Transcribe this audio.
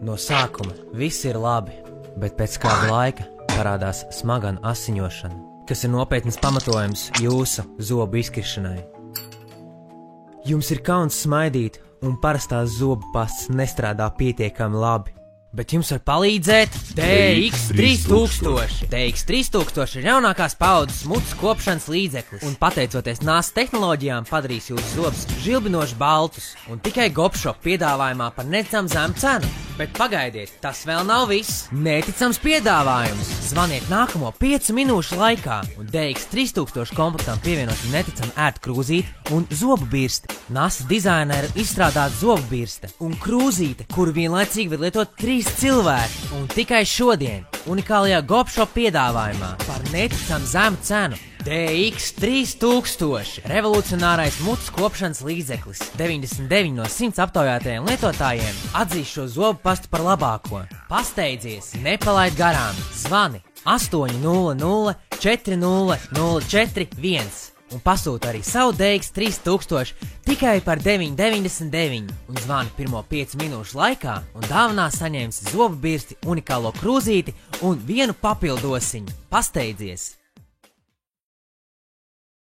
No sākuma viss ir labi, bet pēc kāda laika parādās smagana asiņošana, kas ir nopietnas pamatojums jūsu zobu izkrišanai. Jums ir kauns smaidīt, un parastās zobu pastas nestrādā pietiekami labi. Bet jums var palīdzēt DX3000. DX3000 ir jaunākās paudzes mutes kopšanas līdzeklis, un pateicoties NASA tehnoloģijām padarīs jūsu zobus žilbinoši baltus, un tikai GoPshop piedāvājumā par neticami zemu cenu. Bet pagaidiet, tas vēl nav viss. Neticams piedāvājums. Zvaniet nākamo 5 minūšu laikā, un DX3000 komplektam pievienot neticami ērtu krūzīti un zobu birsti. NASA dizaineru izstrādāt zobu birste un krūzīte, kuru vienlaicīgi var lietot 3 cilvēki. Un tikai šodien, unikālajā GoPshop piedāvājumā par neticami zemu cenu. DX3000 – revolucionārais mutes kopšanas līdzeklis. 99 no 100 aptaujātajiem lietotājiem atzīst šo zobu pastu par labāko. Pasteidzies, nepalaid garām. Zvani 800 40 un pasūta arī savu DX3000 tikai par 9,99 un zvani pirmo 5 minūšu laikā un dāvanā saņemsi zobu birsti, unikālo krūzīti un vienu papildosiņu. Pasteidzies!